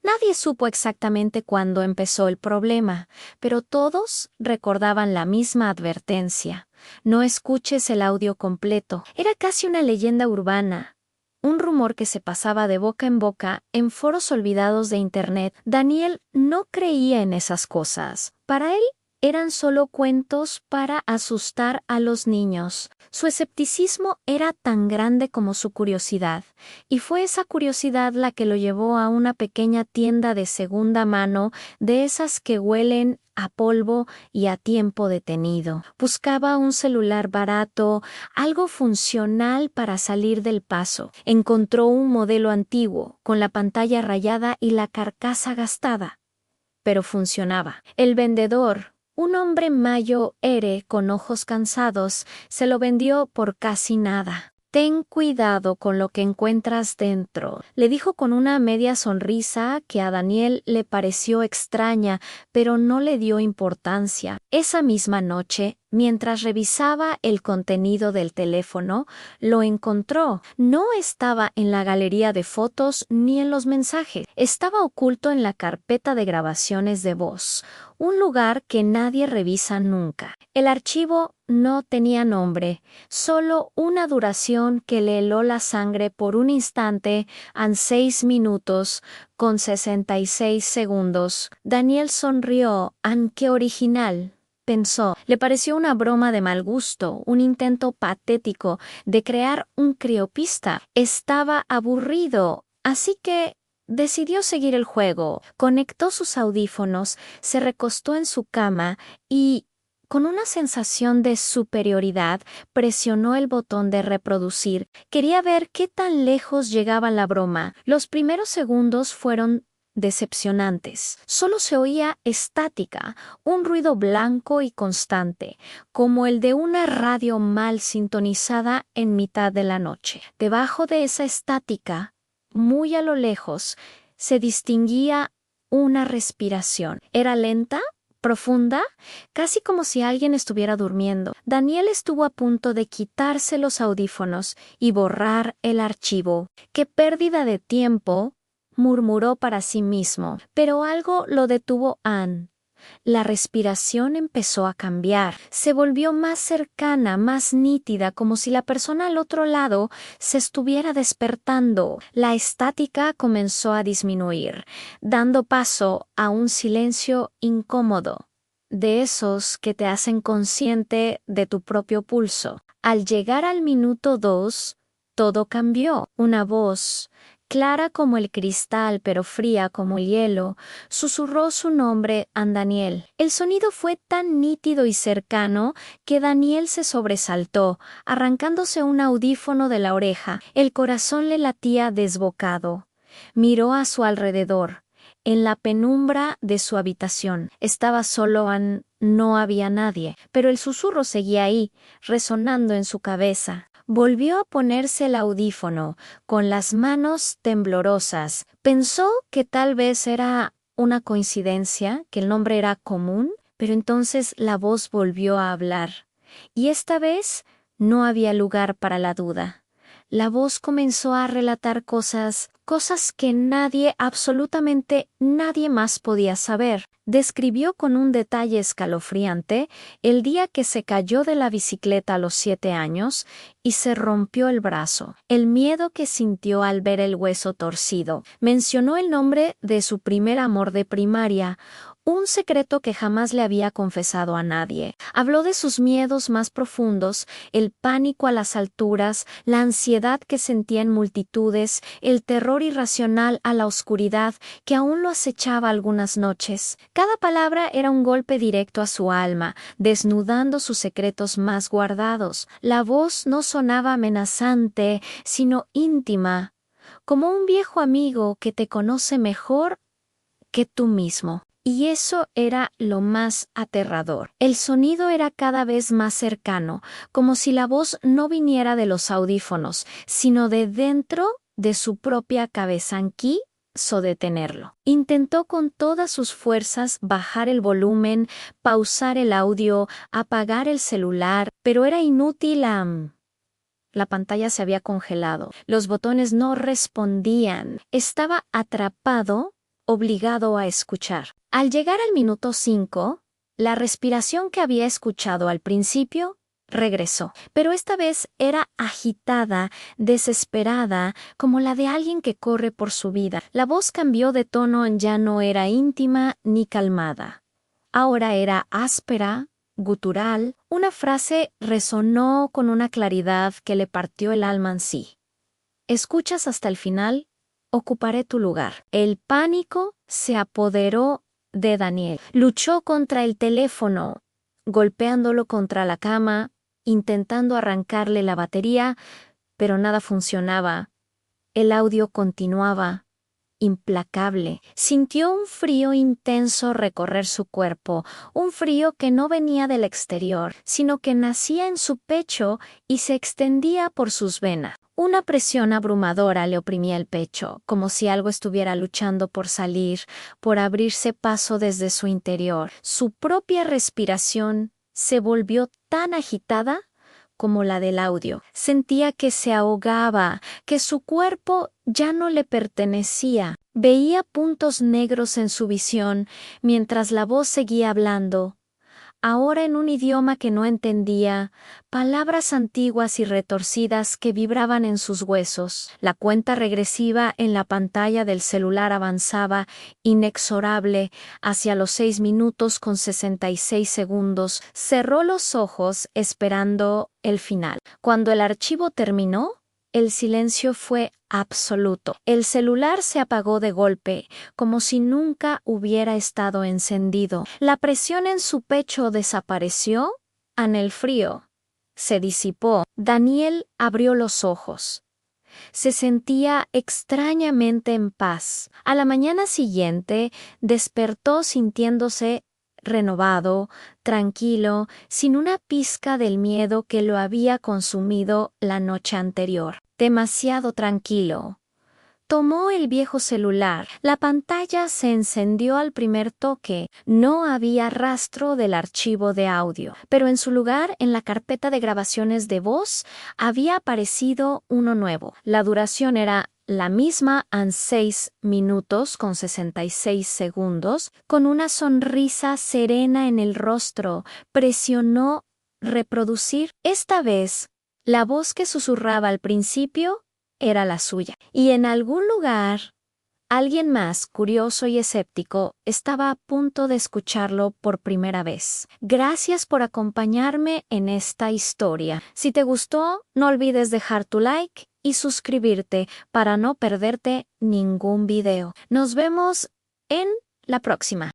Nadie supo exactamente cuándo empezó el problema, pero todos recordaban la misma advertencia. No escuches el audio completo. Era casi una leyenda urbana. Un rumor que se pasaba de boca en boca en foros olvidados de Internet. Daniel no creía en esas cosas. Para él, eran solo cuentos para asustar a los niños. Su escepticismo era tan grande como su curiosidad, y fue esa curiosidad la que lo llevó a una pequeña tienda de segunda mano, de esas que huelen a polvo y a tiempo detenido. Buscaba un celular barato, algo funcional para salir del paso. Encontró un modelo antiguo, con la pantalla rayada y la carcasa gastada, pero funcionaba. El vendedor, un hombre mayo ere con ojos cansados, se lo vendió por casi nada. Ten cuidado con lo que encuentras dentro, le dijo con una media sonrisa que a Daniel le pareció extraña, pero no le dio importancia. Esa misma noche, mientras revisaba el contenido del teléfono, lo encontró. No estaba en la galería de fotos ni en los mensajes. Estaba oculto en la carpeta de grabaciones de voz, un lugar que nadie revisa nunca. El archivo no tenía nombre, solo una duración que le heló la sangre por un instante en 6 minutos con 66 segundos. Daniel sonrió. ¡Qué original!, pensó. Le pareció una broma de mal gusto, un intento patético de crear un criopista. Estaba aburrido, así que decidió seguir el juego. Conectó sus audífonos, se recostó en su cama y, con una sensación de superioridad, presionó el botón de reproducir. Quería ver qué tan lejos llegaba la broma. Los primeros segundos fueron decepcionantes. Solo se oía estática, un ruido blanco y constante, como el de una radio mal sintonizada en mitad de la noche. Debajo de esa estática, muy a lo lejos, se distinguía una respiración. Era lenta, profunda, casi como si alguien estuviera durmiendo. Daniel estuvo a punto de quitarse los audífonos y borrar el archivo. ¡Qué pérdida de tiempo!, murmuró para sí mismo, pero algo lo detuvo. La respiración empezó a cambiar, se volvió más cercana, más nítida, como si la persona al otro lado se estuviera despertando. La estática comenzó a disminuir, dando paso a un silencio incómodo, de esos que te hacen consciente de tu propio pulso. Al llegar al minuto 2, todo cambió. Una voz, clara como el cristal pero fría como el hielo, susurró su nombre a Daniel. El sonido fue tan nítido y cercano que Daniel se sobresaltó, arrancándose un audífono de la oreja. El corazón le latía desbocado. Miró a su alrededor. En la penumbra de su habitación estaba solo. No había nadie, pero el susurro seguía ahí, resonando en su cabeza. Volvió a ponerse el audífono, con las manos temblorosas. Pensó que tal vez era una coincidencia, que el nombre era común, pero entonces la voz volvió a hablar. Y esta vez no había lugar para la duda. La voz comenzó a relatar cosas que nadie, absolutamente nadie más podía saber. Describió con un detalle escalofriante el día que se cayó de la bicicleta a los 7 años y se rompió el brazo, el miedo que sintió al ver el hueso torcido. Mencionó el nombre de su primer amor de primaria, un secreto que jamás le había confesado a nadie. Habló de sus miedos más profundos, el pánico a las alturas, la ansiedad que sentía en multitudes, el terror irracional a la oscuridad que aún lo acechaba algunas noches. Cada palabra era un golpe directo a su alma, desnudando sus secretos más guardados. La voz no sonaba amenazante, sino íntima, como un viejo amigo que te conoce mejor que tú mismo. Y eso era lo más aterrador. El sonido era cada vez más cercano, como si la voz no viniera de los audífonos, sino de dentro de su propia cabeza. Quiso detenerlo. Intentó con todas sus fuerzas bajar el volumen, pausar el audio, apagar el celular, pero era inútil. La pantalla se había congelado. Los botones no respondían. Estaba atrapado, obligado a escuchar. Al llegar al minuto 5, la respiración que había escuchado al principio regresó, pero esta vez era agitada, desesperada, como la de alguien que corre por su vida. La voz cambió de tono, ya no era íntima ni calmada. Ahora era áspera, gutural. Una frase resonó con una claridad que le partió el alma en sí. ¿Escuchas hasta el final? Ocuparé tu lugar. El pánico se apoderó de Daniel. Luchó contra el teléfono, golpeándolo contra la cama, intentando arrancarle la batería, pero nada funcionaba. El audio continuaba, implacable. Sintió un frío intenso recorrer su cuerpo, un frío que no venía del exterior, sino que nacía en su pecho y se extendía por sus venas. Una presión abrumadora le oprimía el pecho, como si algo estuviera luchando por salir, por abrirse paso desde su interior. Su propia respiración se volvió tan agitada como la del audio. Sentía que se ahogaba, que su cuerpo ya no le pertenecía. Veía puntos negros en su visión mientras la voz seguía hablando, ahora en un idioma que no entendía, palabras antiguas y retorcidas que vibraban en sus huesos. La cuenta regresiva en la pantalla del celular avanzaba, inexorable, hacia los 6 minutos con 66 segundos. Cerró los ojos esperando el final. Cuando el archivo terminó, el silencio fue absoluto. El celular se apagó de golpe, como si nunca hubiera estado encendido. La presión en su pecho desapareció, el frío se disipó. Daniel abrió los ojos. Se sentía extrañamente en paz. A la mañana siguiente despertó sintiéndose renovado, tranquilo, sin una pizca del miedo que lo había consumido la noche anterior. Demasiado tranquilo. Tomó el viejo celular. La pantalla se encendió al primer toque. No había rastro del archivo de audio, pero en su lugar, en la carpeta de grabaciones de voz, había aparecido uno nuevo. La duración era la misma en 6 minutos con 66 segundos, con una sonrisa serena en el rostro. Presionó reproducir. Esta vez, la voz que susurraba al principio era la suya. Y en algún lugar, alguien más, curioso y escéptico, estaba a punto de escucharlo por primera vez. Gracias por acompañarme en esta historia. Si te gustó, no olvides dejar tu like y suscribirte para no perderte ningún video. Nos vemos en la próxima.